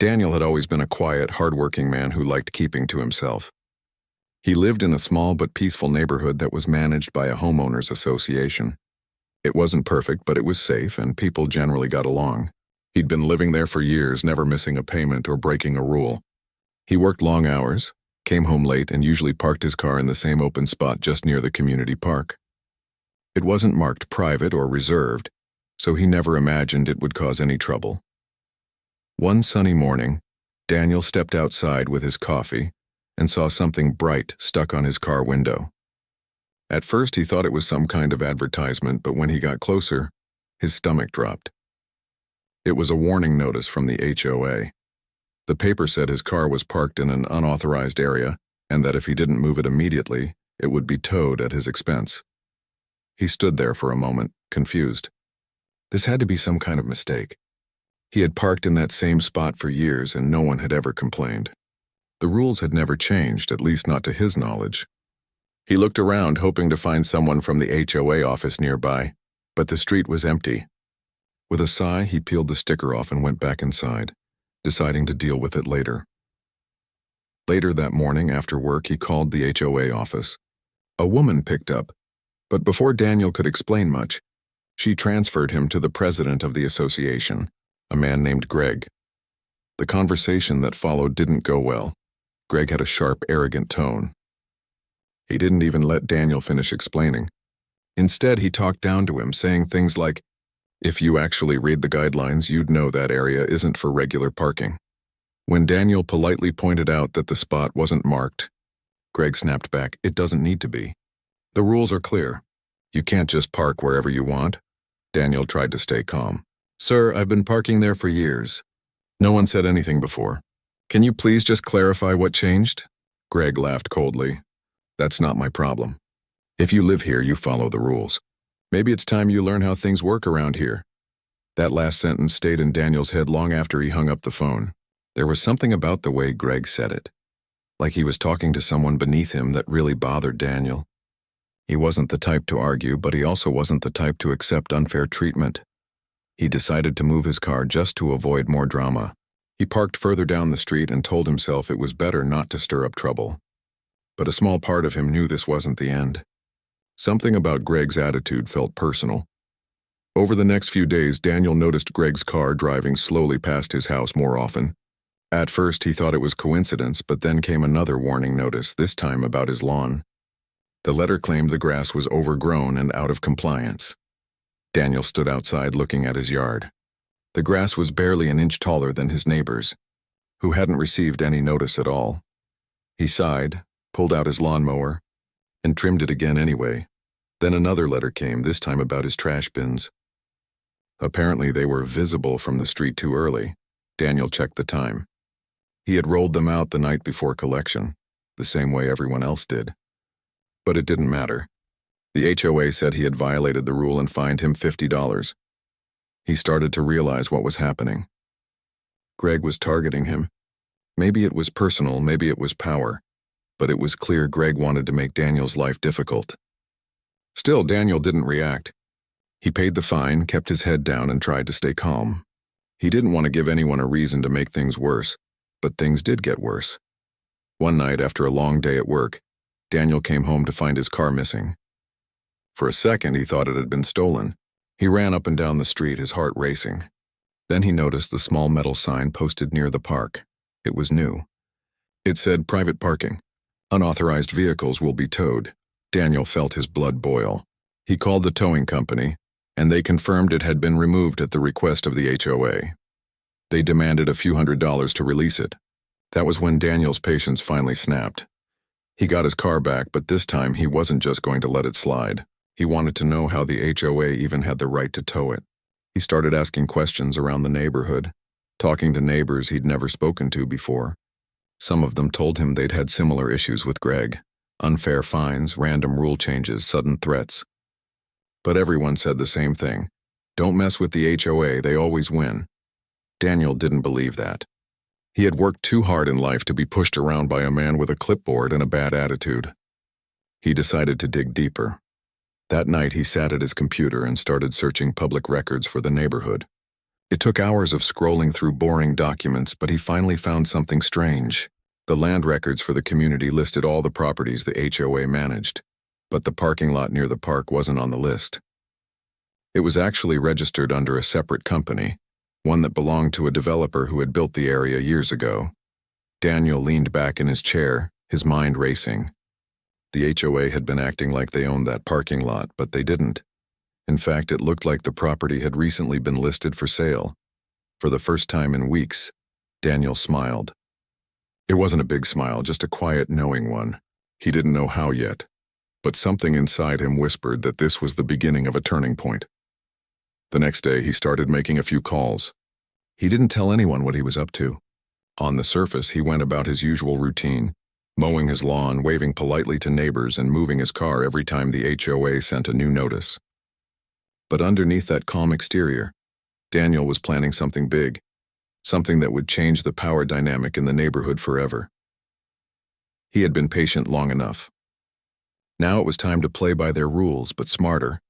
Daniel had always been a quiet, hard-working man who liked keeping to himself. He lived in a small but peaceful neighborhood that was managed by a homeowners association. It wasn't perfect, but it was safe, and people generally got along. He'd been living there for years, never missing a payment or breaking a rule. He worked long hours, came home late, and usually parked his car in the same open spot just near the community park. It wasn't marked private or reserved, so he never imagined it would cause any trouble. One sunny morning, Daniel stepped outside with his coffee and saw something bright stuck on his car window. At first he thought it was some kind of advertisement, but when he got closer, his stomach dropped. It was a warning notice from the HOA. The paper said his car was parked in an unauthorized area and that if he didn't move it immediately, it would be towed at his expense. He stood there for a moment, confused. This had to be some kind of mistake. He had parked in that same spot for years and no one had ever complained. The rules had never changed, at least not to his knowledge. He looked around, hoping to find someone from the HOA office nearby, but the street was empty. With a sigh, he peeled the sticker off and went back inside, deciding to deal with it later. Later that morning, after work, he called the HOA office. A woman picked up, but before Daniel could explain much, she transferred him to the president of the association, a man named Greg. The conversation that followed didn't go well. Greg had a sharp, arrogant tone. He didn't even let Daniel finish explaining. Instead, he talked down to him, saying things like, "If you actually read the guidelines, you'd know that area isn't for regular parking." When Daniel politely pointed out that the spot wasn't marked, Greg snapped back, "It doesn't need to be. The rules are clear. You can't just park wherever you want." Daniel tried to stay calm. "Sir, I've been parking there for years. No one said anything before. Can you please just clarify what changed?" Greg laughed coldly. "That's not my problem. If you live here, you follow the rules. Maybe it's time you learn how things work around here." That last sentence stayed in Daniel's head long after he hung up the phone. There was something about the way Greg said it, like he was talking to someone beneath him, that really bothered Daniel. He wasn't the type to argue, but he also wasn't the type to accept unfair treatment. He decided to move his car just to avoid more drama. He parked further down the street and told himself it was better not to stir up trouble. But a small part of him knew this wasn't the end. Something about Greg's attitude felt personal. Over the next few days, Daniel noticed Greg's car driving slowly past his house more often. At first, he thought it was coincidence, but then came another warning notice, this time about his lawn. The letter claimed the grass was overgrown and out of compliance. Daniel stood outside looking at his yard. The grass was barely an inch taller than his neighbor's, who hadn't received any notice at all. He sighed, pulled out his lawnmower, and trimmed it again anyway. Then another letter came, this time about his trash bins. Apparently they were visible from the street too early. Daniel checked the time. He had rolled them out the night before collection, the same way everyone else did. But it didn't matter. The HOA said he had violated the rule and fined him $50. He started to realize what was happening. Greg was targeting him. Maybe it was personal, maybe it was power, but it was clear Greg wanted to make Daniel's life difficult. Still, Daniel didn't react. He paid the fine, kept his head down, and tried to stay calm. He didn't want to give anyone a reason to make things worse, but things did get worse. One night, after a long day at work, Daniel came home to find his car missing. For a second, he thought it had been stolen. He ran up and down the street, his heart racing. Then he noticed the small metal sign posted near the park. It was new. It said, "Private parking. Unauthorized vehicles will be towed." Daniel felt his blood boil. He called the towing company, and they confirmed it had been removed at the request of the HOA. They demanded a few $100s to release it. That was when Daniel's patience finally snapped. He got his car back, but this time he wasn't just going to let it slide. He wanted to know how the HOA even had the right to tow it. He started asking questions around the neighborhood, talking to neighbors he'd never spoken to before. Some of them told him they'd had similar issues with Greg: unfair fines, random rule changes, sudden threats. But everyone said the same thing: don't mess with the HOA, they always win. Daniel didn't believe that. He had worked too hard in life to be pushed around by a man with a clipboard and a bad attitude. He decided to dig deeper. That night he sat at his computer and started searching public records for the neighborhood. It took hours of scrolling through boring documents, but he finally found something strange. The land records for the community listed all the properties the HOA managed, but the parking lot near the park wasn't on the list. It was actually registered under a separate company, one that belonged to a developer who had built the area years ago. Daniel leaned back in his chair, his mind racing. The HOA had been acting like they owned that parking lot, but they didn't. In fact, it looked like the property had recently been listed for sale. For the first time in weeks, Daniel smiled. It wasn't a big smile, just a quiet, knowing one. He didn't know how yet, but something inside him whispered that this was the beginning of a turning point. The next day, he started making a few calls. He didn't tell anyone what he was up to. On the surface, he went about his usual routine, mowing his lawn, waving politely to neighbors, and moving his car every time the HOA sent a new notice. But underneath that calm exterior, Daniel was planning something big, something that would change the power dynamic in the neighborhood forever. He had been patient long enough. Now it was time to play by their rules, but smarter,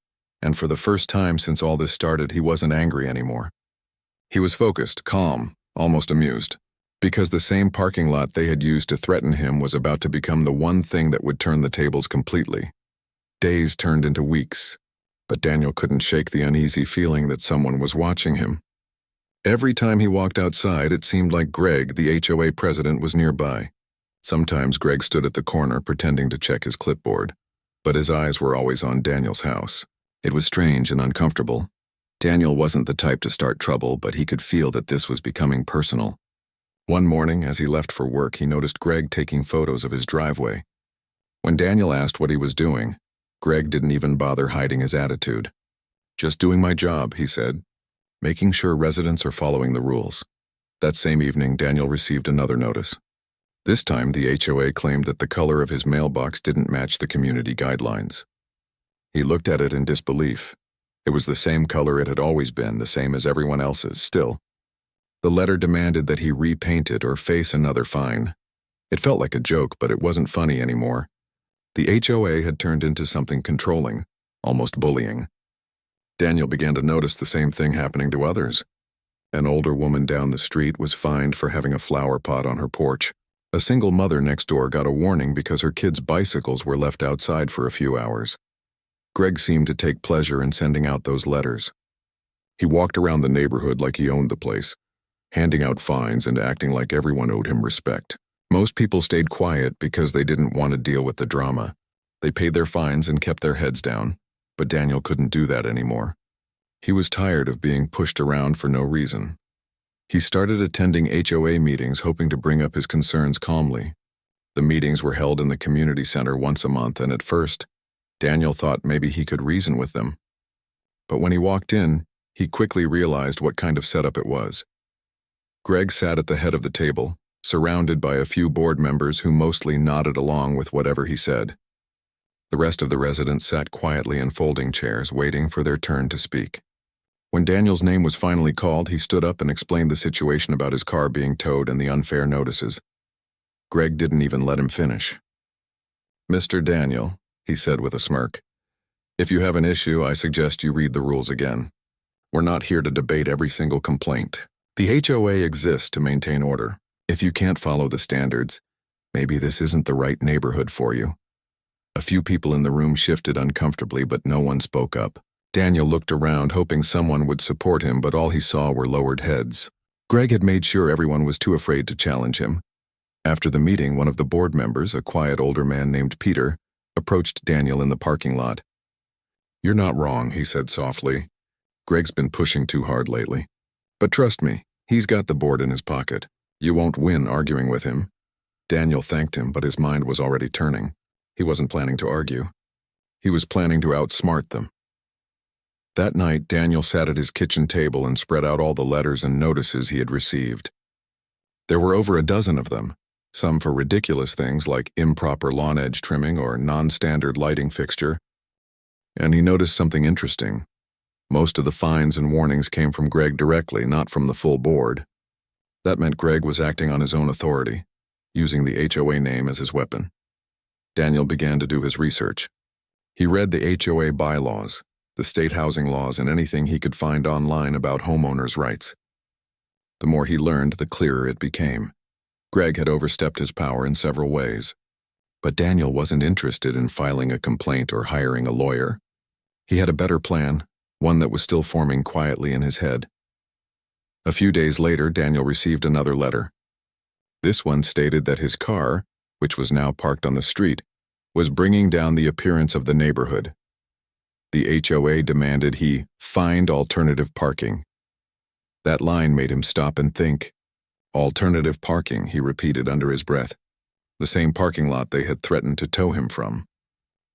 and for the first time since all this started, he wasn't angry anymore. He was focused, calm, almost amused, because the same parking lot they had used to threaten him was about to become the one thing that would turn the tables completely. Days turned into weeks, but Daniel couldn't shake the uneasy feeling that someone was watching him. Every time he walked outside, it seemed like Greg, the HOA president, was nearby. Sometimes Greg stood at the corner pretending to check his clipboard, but his eyes were always on Daniel's house. It was strange and uncomfortable. Daniel wasn't the type to start trouble, but he could feel that this was becoming personal. One morning, as he left for work, he noticed Greg taking photos of his driveway. When Daniel asked what he was doing, Greg didn't even bother hiding his attitude. "Just doing my job," he said, "making sure residents are following the rules." That same evening, Daniel received another notice. This time, the HOA claimed that the color of his mailbox didn't match the community guidelines. He looked at it in disbelief. It was the same color it had always been, the same as everyone else's. Still, the letter demanded that he repaint it or face another fine. It felt like a joke, but it wasn't funny anymore. The HOA had turned into something controlling, almost bullying. Daniel began to notice the same thing happening to others. An older woman down the street was fined for having a flower pot on her porch. A single mother next door got a warning because her kids' bicycles were left outside for a few hours. Greg seemed to take pleasure in sending out those letters. He walked around the neighborhood like he owned the place, handing out fines and acting like everyone owed him respect. Most people stayed quiet because they didn't want to deal with the drama. They paid their fines and kept their heads down, but Daniel couldn't do that anymore. He was tired of being pushed around for no reason. He started attending HOA meetings, hoping to bring up his concerns calmly. The meetings were held in the community center once a month, and at first, Daniel thought maybe he could reason with them. But when he walked in, he quickly realized what kind of setup it was. Greg sat at the head of the table, surrounded by a few board members who mostly nodded along with whatever he said. The rest of the residents sat quietly in folding chairs, waiting for their turn to speak. When Daniel's name was finally called, he stood up and explained the situation about his car being towed and the unfair notices. Greg didn't even let him finish. "Mr. Daniel," he said with a smirk, "if you have an issue, I suggest you read the rules again. We're not here to debate every single complaint. The HOA exists to maintain order. If you can't follow the standards, maybe this isn't the right neighborhood for you." A few people in the room shifted uncomfortably, but no one spoke up. Daniel looked around, hoping someone would support him, but all he saw were lowered heads. Greg had made sure everyone was too afraid to challenge him. After the meeting, one of the board members, a quiet older man named Peter, approached Daniel in the parking lot. "You're not wrong," he said softly. "Greg's been pushing too hard lately. But trust me, he's got the board in his pocket. You won't win arguing with him." Daniel thanked him, but his mind was already turning. He wasn't planning to argue. He was planning to outsmart them. That night, Daniel sat at his kitchen table and spread out all the letters and notices he had received. There were over a dozen of them, some for ridiculous things like improper lawn edge trimming or non-standard lighting fixture. And he noticed something interesting. Most of the fines and warnings came from Greg directly, not from the full board. That meant Greg was acting on his own authority, using the HOA name as his weapon. Daniel began to do his research. He read the HOA bylaws, the state housing laws, and anything he could find online about homeowners' rights. The more he learned, the clearer it became. Greg had overstepped his power in several ways. But Daniel wasn't interested in filing a complaint or hiring a lawyer. He had a better plan, one that was still forming quietly in his head. A few days later, Daniel received another letter. This one stated that his car, which was now parked on the street, was bringing down the appearance of the neighborhood. The HOA demanded he find alternative parking. That line made him stop and think. Alternative parking, he repeated under his breath. The same parking lot they had threatened to tow him from.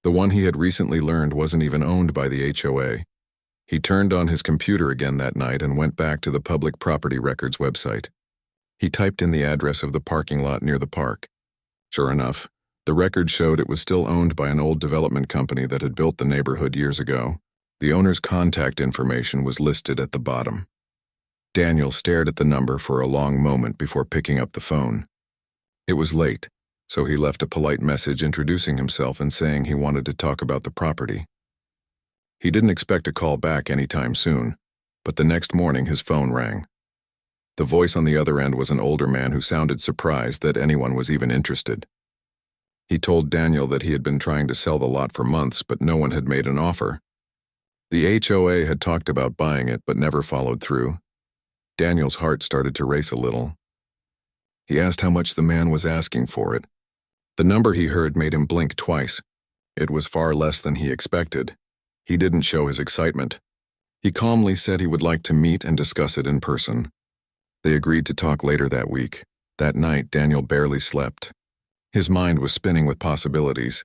The one he had recently learned wasn't even owned by the HOA. He turned on his computer again that night and went back to the Public Property Records website. He typed in the address of the parking lot near the park. Sure enough, the record showed it was still owned by an old development company that had built the neighborhood years ago. The owner's contact information was listed at the bottom. Daniel stared at the number for a long moment before picking up the phone. It was late, so he left a polite message introducing himself and saying he wanted to talk about the property. He didn't expect a call back anytime soon, but the next morning his phone rang. The voice on the other end was an older man who sounded surprised that anyone was even interested. He told Daniel that he had been trying to sell the lot for months, but no one had made an offer. The HOA had talked about buying it, but never followed through. Daniel's heart started to race a little. He asked how much the man was asking for it. The number he heard made him blink twice. It was far less than he expected. He didn't show his excitement. He calmly said he would like to meet and discuss it in person. They agreed to talk later that week. That night, Daniel barely slept. His mind was spinning with possibilities.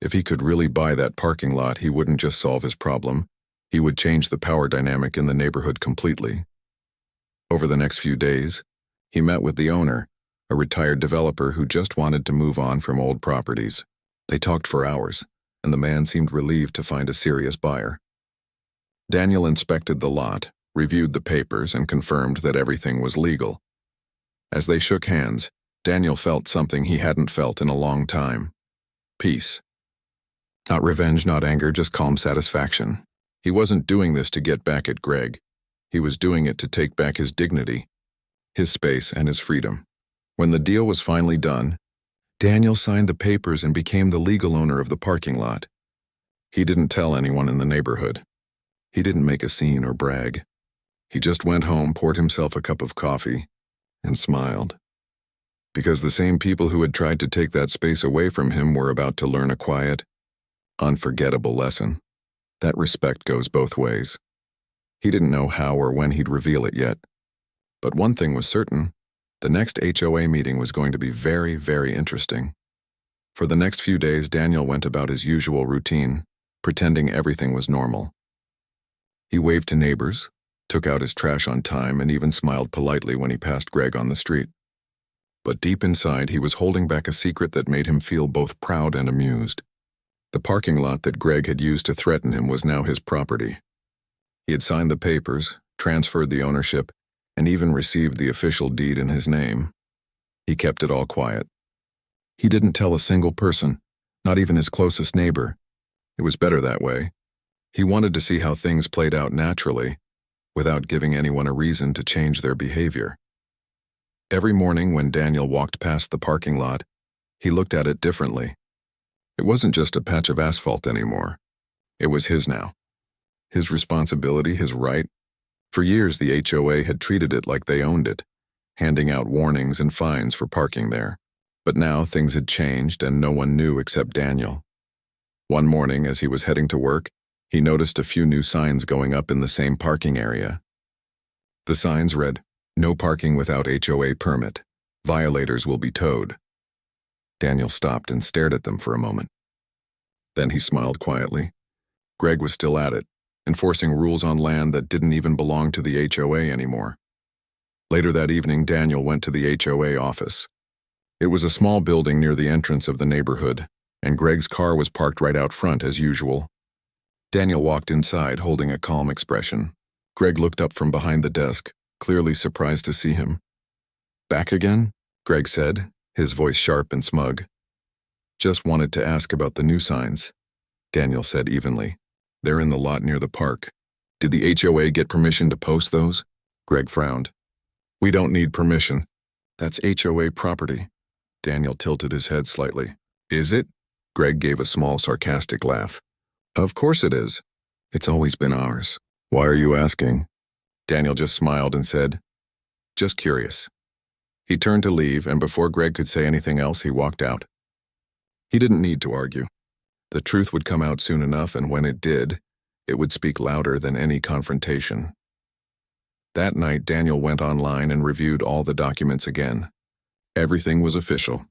If he could really buy that parking lot, he wouldn't just solve his problem. He would change the power dynamic in the neighborhood completely. Over the next few days, he met with the owner, a retired developer who just wanted to move on from old properties. They talked for hours, and the man seemed relieved to find a serious buyer. Daniel inspected the lot, reviewed the papers, and confirmed that everything was legal. As they shook hands, Daniel felt something he hadn't felt in a long time. Peace. Not revenge, not anger, just calm satisfaction. He wasn't doing this to get back at Greg. He was doing it to take back his dignity, his space, and his freedom. When the deal was finally done, Daniel signed the papers and became the legal owner of the parking lot. He didn't tell anyone in the neighborhood. He didn't make a scene or brag. He just went home, poured himself a cup of coffee, and smiled. Because the same people who had tried to take that space away from him were about to learn a quiet, unforgettable lesson. That respect goes both ways. He didn't know how or when he'd reveal it yet. But one thing was certain. The next HOA meeting was going to be very, very interesting. For the next few days, Daniel went about his usual routine, pretending everything was normal. He waved to neighbors, took out his trash on time, and even smiled politely when he passed Greg on the street. But deep inside, he was holding back a secret that made him feel both proud and amused. The parking lot that Greg had used to threaten him was now his property. He had signed the papers, transferred the ownership, and even received the official deed in his name. He kept it all quiet. He didn't tell a single person, not even his closest neighbor. It was better that way. He wanted to see how things played out naturally, without giving anyone a reason to change their behavior. Every morning when Daniel walked past the parking lot, he looked at it differently. It wasn't just a patch of asphalt anymore. It was his now. His responsibility, his right. For years, the HOA had treated it like they owned it, handing out warnings and fines for parking there. But now things had changed and no one knew except Daniel. One morning, as he was heading to work, he noticed a few new signs going up in the same parking area. The signs read, "No parking without HOA permit. Violators will be towed." Daniel stopped and stared at them for a moment. Then he smiled quietly. Greg was still at it, enforcing rules on land that didn't even belong to the HOA anymore. Later that evening, Daniel went to the HOA office. It was a small building near the entrance of the neighborhood, and Greg's car was parked right out front as usual. Daniel walked inside, holding a calm expression. Greg looked up from behind the desk, clearly surprised to see him. "Back again?" Greg said, his voice sharp and smug. "Just wanted to ask about the new signs," Daniel said evenly. "They're in the lot near the park. Did the HOA get permission to post those?" Greg frowned. We don't need permission. That's HOA property. Daniel tilted his head slightly. Is it? Greg gave a small sarcastic laugh. Of course it is. It's always been ours. Why are you asking? Daniel just smiled and said, just curious. He turned to leave, and before Greg could say anything else, he walked out. He didn't need to argue. The truth would come out soon enough, and when it did, it would speak louder than any confrontation. That night, Daniel went online and reviewed all the documents again. Everything was official.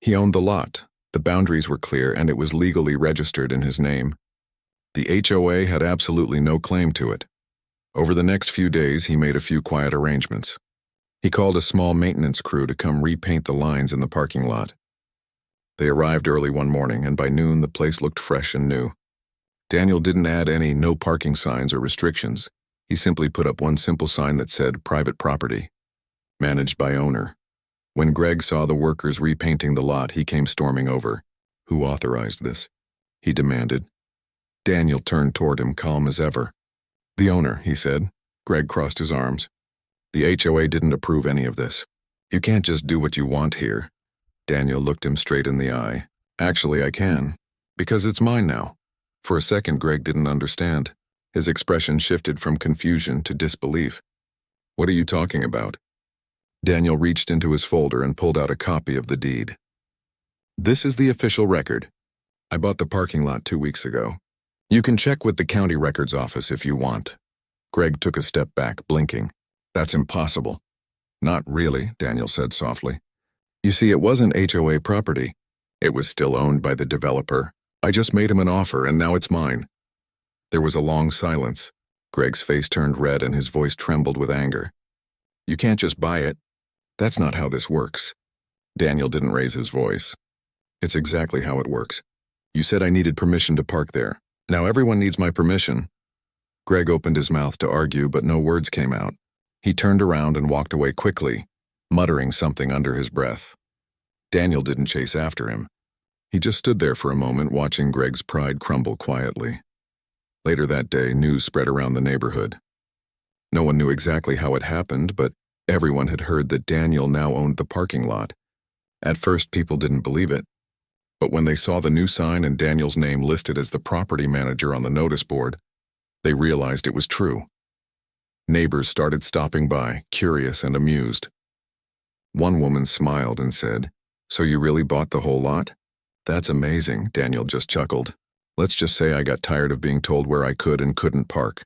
He owned the lot, the boundaries were clear, and it was legally registered in his name. The HOA had absolutely no claim to it. Over the next few days, he made a few quiet arrangements. He called a small maintenance crew to come repaint the lines in the parking lot. They arrived early one morning, and by noon the place looked fresh and new. Daniel didn't add any no parking signs or restrictions. He simply put up one simple sign that said private property, managed by owner. When Greg saw the workers repainting the lot, he came storming over. Who authorized this? He demanded. Daniel turned toward him, calm as ever. The owner, he said. Greg crossed his arms. The HOA didn't approve any of this. You can't just do what you want here. Daniel looked him straight in the eye. Actually, I can, because it's mine now. For a second, Greg didn't understand. His expression shifted from confusion to disbelief. What are you talking about? Daniel reached into his folder and pulled out a copy of the deed. This is the official record. I bought the parking lot 2 weeks ago. You can check with the county records office if you want. Greg took a step back, blinking. That's impossible. Not really, Daniel said softly. You see, it wasn't HOA property. It was still owned by the developer. I just made him an offer, and now it's mine. There was a long silence. Greg's face turned red and his voice trembled with anger. You can't just buy it. That's not how this works. Daniel didn't raise his voice. It's exactly how it works. You said I needed permission to park there. Now everyone needs my permission. Greg opened his mouth to argue, but no words came out. He turned around and walked away quickly, muttering something under his breath. Daniel didn't chase after him. He just stood there for a moment, watching Greg's pride crumble quietly. Later that day, news spread around the neighborhood. No one knew exactly how it happened, but everyone had heard that Daniel now owned the parking lot. At first, people didn't believe it. But when they saw the new sign and Daniel's name listed as the property manager on the notice board, they realized it was true. Neighbors started stopping by, curious and amused. One woman smiled and said, "So you really bought the whole lot?" "That's amazing," Daniel just chuckled. "Let's just say I got tired of being told where I could and couldn't park."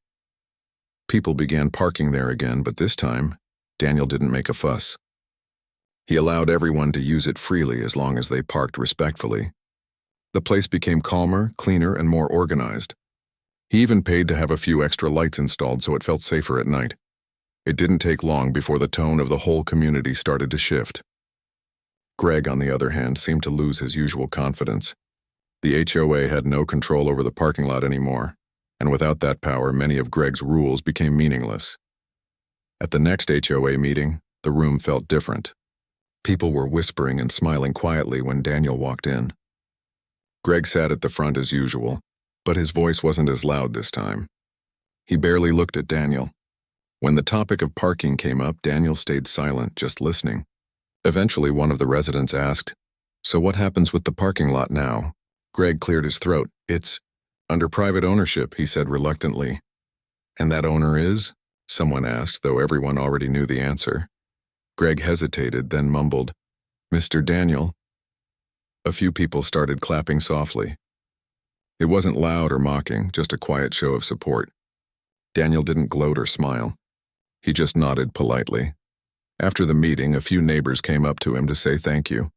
People began parking there again, but this time, Daniel didn't make a fuss. He allowed everyone to use it freely as long as they parked respectfully. The place became calmer, cleaner, and more organized. He even paid to have a few extra lights installed so it felt safer at night. It didn't take long before the tone of the whole community started to shift. Greg, on the other hand, seemed to lose his usual confidence. The HOA had no control over the parking lot anymore, and without that power, many of Greg's rules became meaningless. At the next HOA meeting, the room felt different. People were whispering and smiling quietly when Daniel walked in. Greg sat at the front as usual, but his voice wasn't as loud this time. He barely looked at Daniel. When the topic of parking came up, Daniel stayed silent, just listening. Eventually, one of the residents asked, "So what happens with the parking lot now?" Greg cleared his throat. "It's under private ownership," he said reluctantly. "And that owner is?" someone asked, though everyone already knew the answer. Greg hesitated, then mumbled, "Mr. Daniel." A few people started clapping softly. It wasn't loud or mocking, just a quiet show of support. Daniel didn't gloat or smile. He just nodded politely. After the meeting, a few neighbors came up to him to say thank you.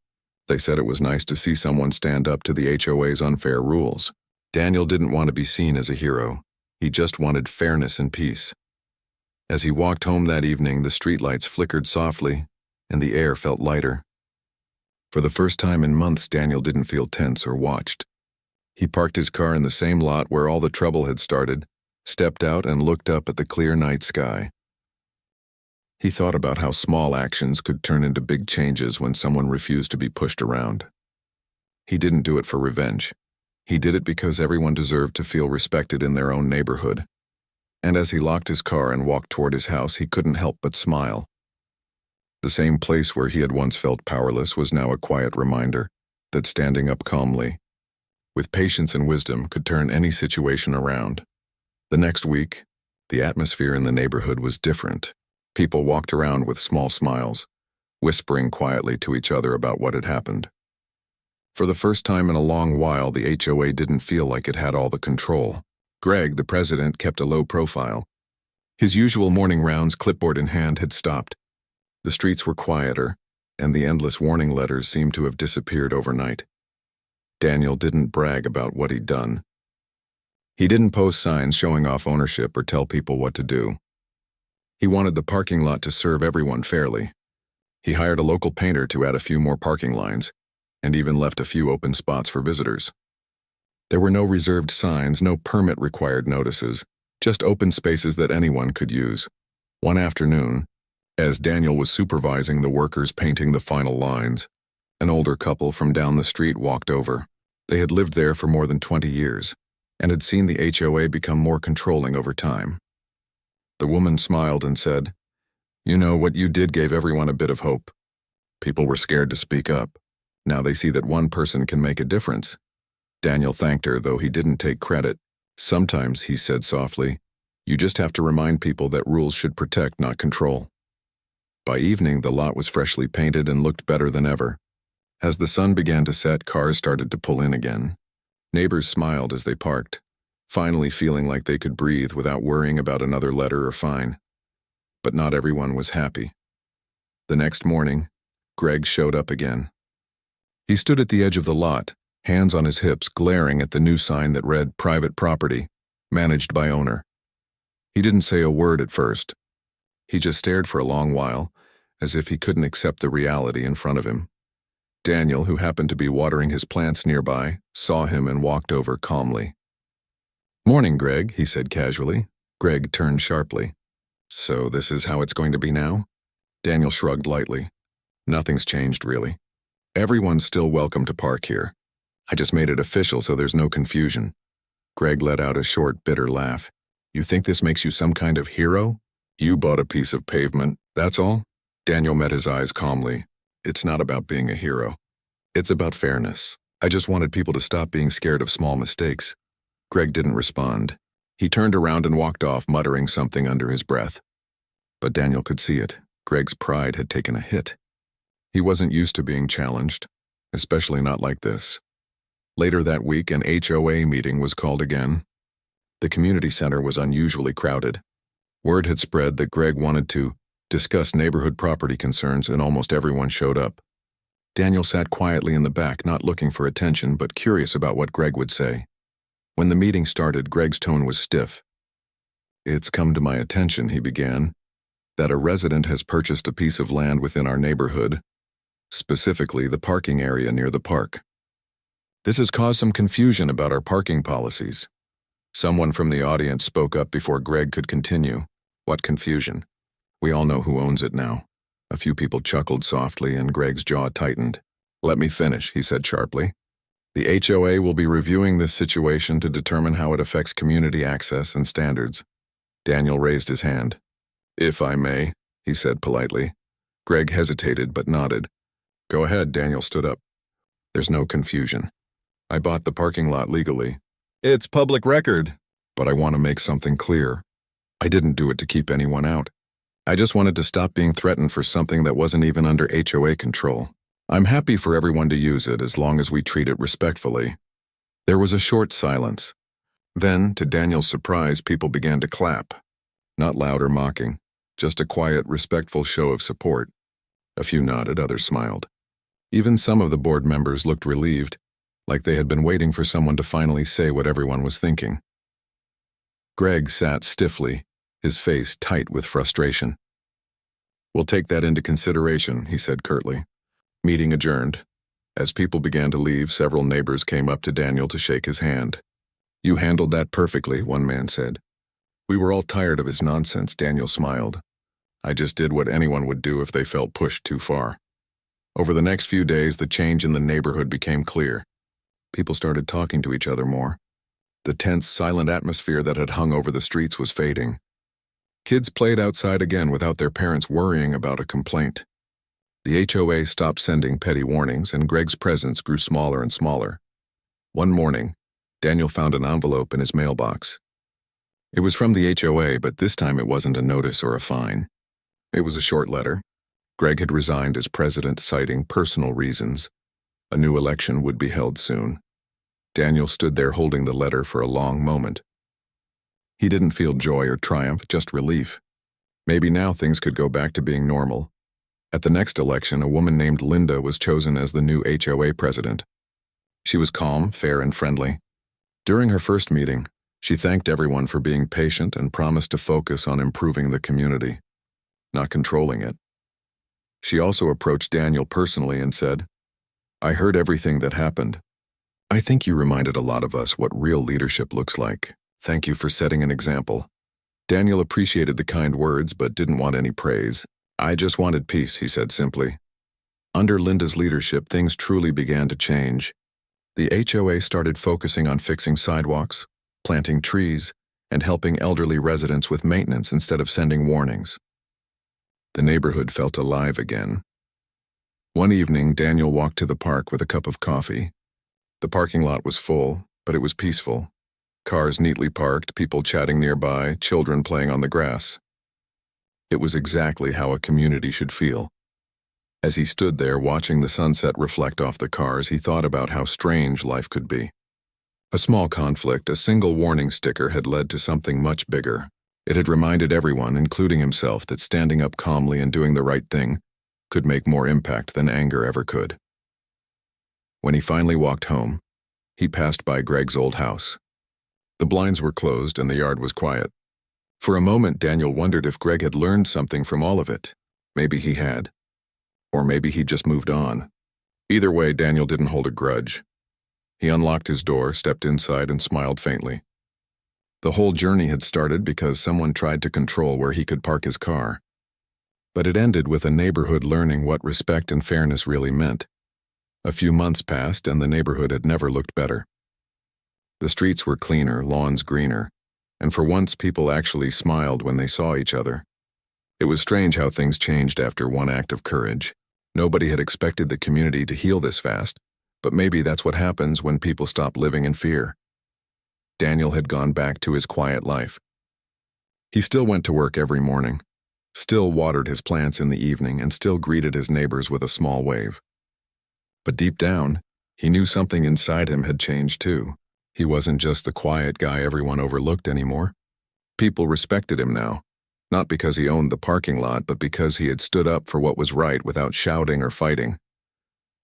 They said it was nice to see someone stand up to the HOA's unfair rules. Daniel didn't want to be seen as a hero. He just wanted fairness and peace. As he walked home that evening, the streetlights flickered softly, and the air felt lighter. For the first time in months, Daniel didn't feel tense or watched. He parked his car in the same lot where all the trouble had started, stepped out and looked up at the clear night sky. He thought about how small actions could turn into big changes when someone refused to be pushed around. He didn't do it for revenge. He did it because everyone deserved to feel respected in their own neighborhood. And as he locked his car and walked toward his house, he couldn't help but smile. The same place where he had once felt powerless was now a quiet reminder that standing up calmly, with patience and wisdom, could turn any situation around. The next week, the atmosphere in the neighborhood was different. People walked around with small smiles, whispering quietly to each other about what had happened. For the first time in a long while, the HOA didn't feel like it had all the control. Greg, the president, kept a low profile. His usual morning rounds, clipboard in hand, had stopped. The streets were quieter, and the endless warning letters seemed to have disappeared overnight. Daniel didn't brag about what he'd done. He didn't post signs showing off ownership or tell people what to do. He wanted the parking lot to serve everyone fairly. He hired a local painter to add a few more parking lines, and even left a few open spots for visitors. There were no reserved signs, no permit-required notices, just open spaces that anyone could use. One afternoon, as Daniel was supervising the workers painting the final lines, an older couple from down the street walked over. They had lived there for more than 20 years, and had seen the HOA become more controlling over time. The woman smiled and said, "You know, what you did gave everyone a bit of hope. People were scared to speak up. Now they see that one person can make a difference." Daniel thanked her, though he didn't take credit. "Sometimes," he said softly, "you just have to remind people that rules should protect, not control." By evening, the lot was freshly painted and looked better than ever. As the sun began to set, cars started to pull in again. Neighbors smiled as they parked, finally feeling like they could breathe without worrying about another letter or fine. But not everyone was happy. The next morning, Greg showed up again. He stood at the edge of the lot, hands on his hips, glaring at the new sign that read "Private Property, Managed by Owner." He didn't say a word at first. He just stared for a long while, as if he couldn't accept the reality in front of him. Daniel, who happened to be watering his plants nearby, saw him and walked over calmly. "Morning, Greg," he said casually. Greg turned sharply. "So this is how it's going to be now?" Daniel shrugged lightly. "Nothing's changed, really. Everyone's still welcome to park here. I just made it official so there's no confusion." Greg let out a short, bitter laugh. "You think this makes you some kind of hero? You bought a piece of pavement, that's all?" Daniel met his eyes calmly. "It's not about being a hero. It's about fairness. I just wanted people to stop being scared of small mistakes." Greg didn't respond. He turned around and walked off, muttering something under his breath. But Daniel could see it. Greg's pride had taken a hit. He wasn't used to being challenged, especially not like this. Later that week, an HOA meeting was called again. The community center was unusually crowded. Word had spread that Greg wanted to discuss neighborhood property concerns, and almost everyone showed up. Daniel sat quietly in the back, not looking for attention, but curious about what Greg would say. When the meeting started, Greg's tone was stiff. "It's come to my attention," he began, "that a resident has purchased a piece of land within our neighborhood, specifically the parking area near the park. This has caused some confusion about our parking policies." Someone from the audience spoke up before Greg could continue. "What confusion? We all know who owns it now." A few people chuckled softly, and Greg's jaw tightened. "Let me finish," he said sharply. "The HOA will be reviewing this situation to determine how it affects community access and standards." Daniel raised his hand. "If I may," he said politely. Greg hesitated but nodded. "Go ahead," Daniel stood up. "There's no confusion. I bought the parking lot legally. It's public record. But I want to make something clear. I didn't do it to keep anyone out. I just wanted to stop being threatened for something that wasn't even under HOA control. I'm happy for everyone to use it as long as we treat it respectfully." There was a short silence. Then, to Daniel's surprise, people began to clap. Not loud or mocking, just a quiet, respectful show of support. A few nodded, others smiled. Even some of the board members looked relieved, like they had been waiting for someone to finally say what everyone was thinking. Greg sat stiffly, his face tight with frustration. "We'll take that into consideration," he said curtly. Meeting adjourned. As people began to leave, several neighbors came up to Daniel to shake his hand. "You handled that perfectly," one man said. "We were all tired of his nonsense," Daniel smiled. "I just did what anyone would do if they felt pushed too far." Over the next few days, the change in the neighborhood became clear. People started talking to each other more. The tense, silent atmosphere that had hung over the streets was fading. Kids played outside again without their parents worrying about a complaint. The HOA stopped sending petty warnings, and Greg's presence grew smaller and smaller. One morning, Daniel found an envelope in his mailbox. It was from the HOA, but this time it wasn't a notice or a fine. It was a short letter. Greg had resigned as president, citing personal reasons. A new election would be held soon. Daniel stood there holding the letter for a long moment. He didn't feel joy or triumph, just relief. Maybe now things could go back to being normal. At the next election, a woman named Linda was chosen as the new HOA president. She was calm, fair, and friendly. During her first meeting, she thanked everyone for being patient and promised to focus on improving the community, not controlling it. She also approached Daniel personally and said, "I heard everything that happened. I think you reminded a lot of us what real leadership looks like. Thank you for setting an example." Daniel appreciated the kind words but didn't want any praise. "I just wanted peace," he said simply. Under Linda's leadership, things truly began to change. The HOA started focusing on fixing sidewalks, planting trees, and helping elderly residents with maintenance instead of sending warnings. The neighborhood felt alive again. One evening, Daniel walked to the park with a cup of coffee. The parking lot was full, but it was peaceful. Cars neatly parked, people chatting nearby, children playing on the grass. It was exactly how a community should feel. As he stood there watching the sunset reflect off the cars, he thought about how strange life could be. A small conflict, a single warning sticker, had led to something much bigger. It had reminded everyone, including himself, that standing up calmly and doing the right thing could make more impact than anger ever could. When he finally walked home, he passed by Greg's old house. The blinds were closed and the yard was quiet. For a moment, Daniel wondered if Greg had learned something from all of it. Maybe he had. Or maybe he'd just moved on. Either way, Daniel didn't hold a grudge. He unlocked his door, stepped inside, and smiled faintly. The whole journey had started because someone tried to control where he could park his car. But it ended with a neighborhood learning what respect and fairness really meant. A few months passed, and the neighborhood had never looked better. The streets were cleaner, lawns greener, and for once people actually smiled when they saw each other. It was strange how things changed after one act of courage. Nobody had expected the community to heal this fast, but maybe that's what happens when people stop living in fear. Daniel had gone back to his quiet life. He still went to work every morning, still watered his plants in the evening, and still greeted his neighbors with a small wave. But deep down, he knew something inside him had changed too. He wasn't just the quiet guy everyone overlooked anymore. People respected him now, not because he owned the parking lot, but because he had stood up for what was right without shouting or fighting.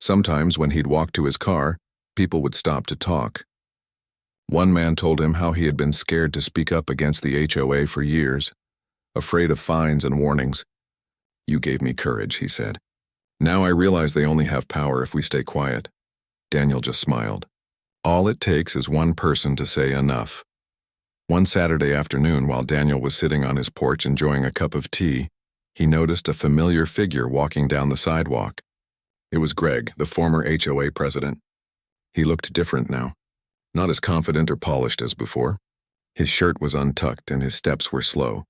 Sometimes when he'd walk to his car, people would stop to talk. One man told him how he had been scared to speak up against the HOA for years, afraid of fines and warnings. "You gave me courage," he said. "Now I realize they only have power if we stay quiet." Daniel just smiled. All it takes is one person to say enough. One Saturday afternoon, while Daniel was sitting on his porch enjoying a cup of tea, he noticed a familiar figure walking down the sidewalk. It was Greg, the former HOA president. He looked different now, not as confident or polished as before. His shirt was untucked and his steps were slow.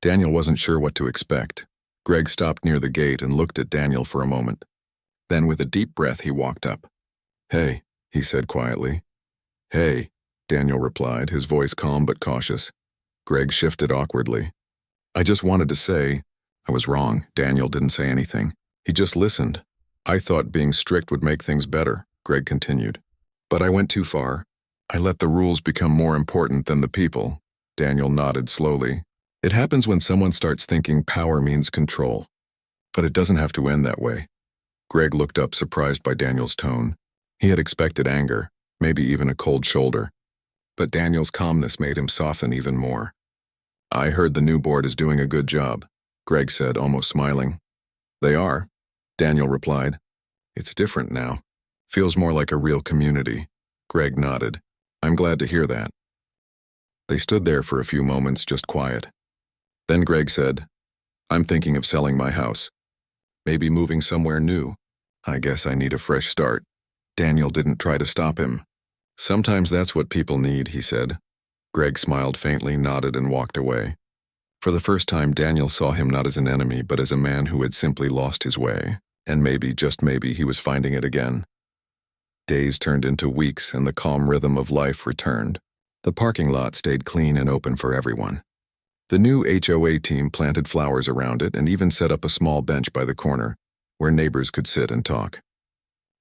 Daniel wasn't sure what to expect. Greg stopped near the gate and looked at Daniel for a moment. Then, with a deep breath, he walked up. "Hey," he said quietly. "Hey," Daniel replied, his voice calm but cautious. Greg shifted awkwardly. "I just wanted to say, I was wrong." Daniel didn't say anything. He just listened. "I thought being strict would make things better," Greg continued. "But I went too far. I let the rules become more important than the people." Daniel nodded slowly. "It happens when someone starts thinking power means control. But it doesn't have to end that way." Greg looked up, surprised by Daniel's tone. He had expected anger, maybe even a cold shoulder. But Daniel's calmness made him soften even more. "I heard the new board is doing a good job," Greg said, almost smiling. "They are," Daniel replied. "It's different now. Feels more like a real community." Greg nodded. "I'm glad to hear that." They stood there for a few moments, just quiet. Then Greg said, "I'm thinking of selling my house. Maybe moving somewhere new. I guess I need a fresh start." Daniel didn't try to stop him. "Sometimes that's what people need," he said. Greg smiled faintly, nodded, and walked away. For the first time, Daniel saw him not as an enemy, but as a man who had simply lost his way. And maybe, just maybe, he was finding it again. Days turned into weeks and the calm rhythm of life returned. The parking lot stayed clean and open for everyone. The new HOA team planted flowers around it and even set up a small bench by the corner where neighbors could sit and talk.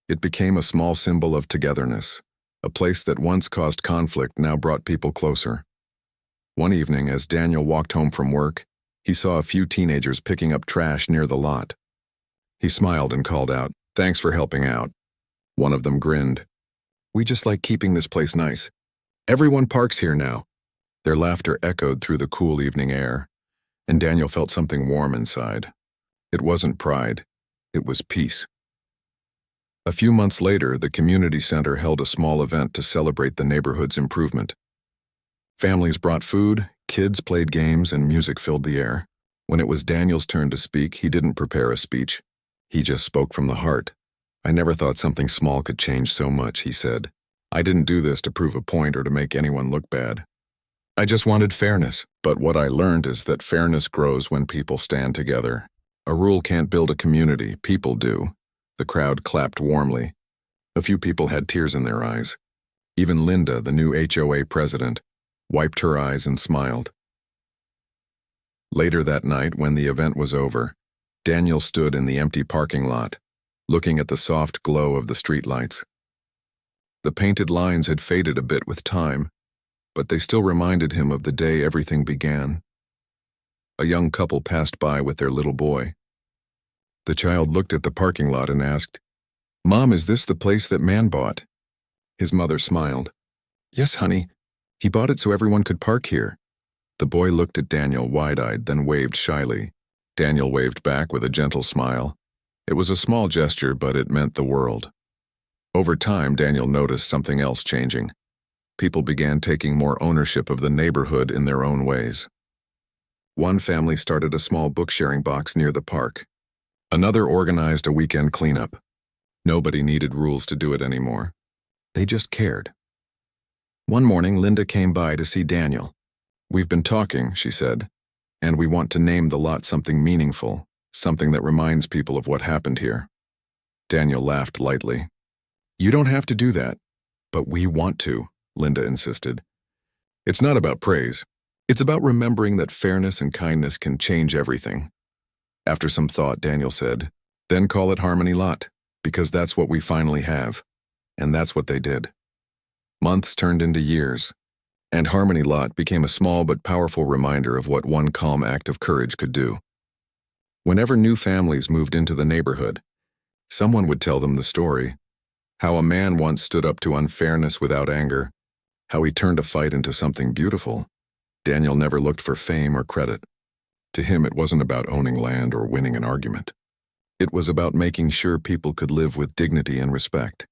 It became a small symbol of togetherness. A place that once caused conflict now brought people closer. One evening, as Daniel walked home from work, he saw a few teenagers picking up trash near the lot. He smiled and called out, "Thanks for helping out." One of them grinned. "We just like keeping this place nice. Everyone parks here now." Their laughter echoed through the cool evening air, and Daniel felt something warm inside. It wasn't pride, it was peace. A few months later, the community center held a small event to celebrate the neighborhood's improvement. Families brought food, kids played games, and music filled the air. When it was Daniel's turn to speak, he didn't prepare a speech. He just spoke from the heart. "I never thought something small could change so much," he said. "I didn't do this to prove a point or to make anyone look bad. I just wanted fairness, but what I learned is that fairness grows when people stand together. A rule can't build a community, people do." The crowd clapped warmly. A few people had tears in their eyes. Even Linda, the new HOA president, wiped her eyes and smiled. Later that night, when the event was over, Daniel stood in the empty parking lot, looking at the soft glow of the streetlights. The painted lines had faded a bit with time, but they still reminded him of the day everything began. A young couple passed by with their little boy. The child looked at the parking lot and asked, "Mom, is this the place that man bought?" His mother smiled. "Yes, honey. He bought it so everyone could park here." The boy looked at Daniel wide-eyed, then waved shyly. Daniel waved back with a gentle smile. It was a small gesture, but it meant the world. Over time, Daniel noticed something else changing. People began taking more ownership of the neighborhood in their own ways. One family started a small book-sharing box near the park. Another organized a weekend cleanup. Nobody needed rules to do it anymore. They just cared. One morning, Linda came by to see Daniel. "We've been talking," she said, "and we want to name the lot something meaningful, something that reminds people of what happened here." Daniel laughed lightly. "You don't have to do that." "But we want to," Linda insisted. "It's not about praise. It's about remembering that fairness and kindness can change everything." After some thought, Daniel said, "Then call it Harmony Lot, because that's what we finally have." And that's what they did. Months turned into years, and Harmony Lot became a small but powerful reminder of what one calm act of courage could do. Whenever new families moved into the neighborhood, someone would tell them the story. How a man once stood up to unfairness without anger, how he turned a fight into something beautiful. Daniel never looked for fame or credit. To him, it wasn't about owning land or winning an argument. It was about making sure people could live with dignity and respect.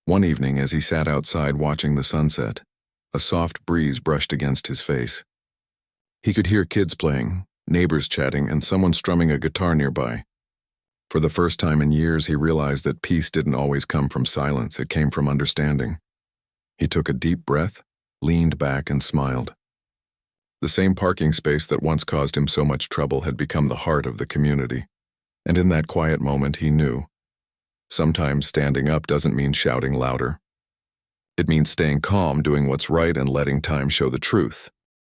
One evening, as he sat outside watching the sunset, a soft breeze brushed against his face. He could hear kids playing, neighbors chatting, and someone strumming a guitar nearby. For the first time in years, he realized that peace didn't always come from silence, it came from understanding. He took a deep breath, leaned back, and smiled. The same parking space that once caused him so much trouble had become the heart of the community. And in that quiet moment, he knew. Sometimes standing up doesn't mean shouting louder. It means staying calm, doing what's right, and letting time show the truth.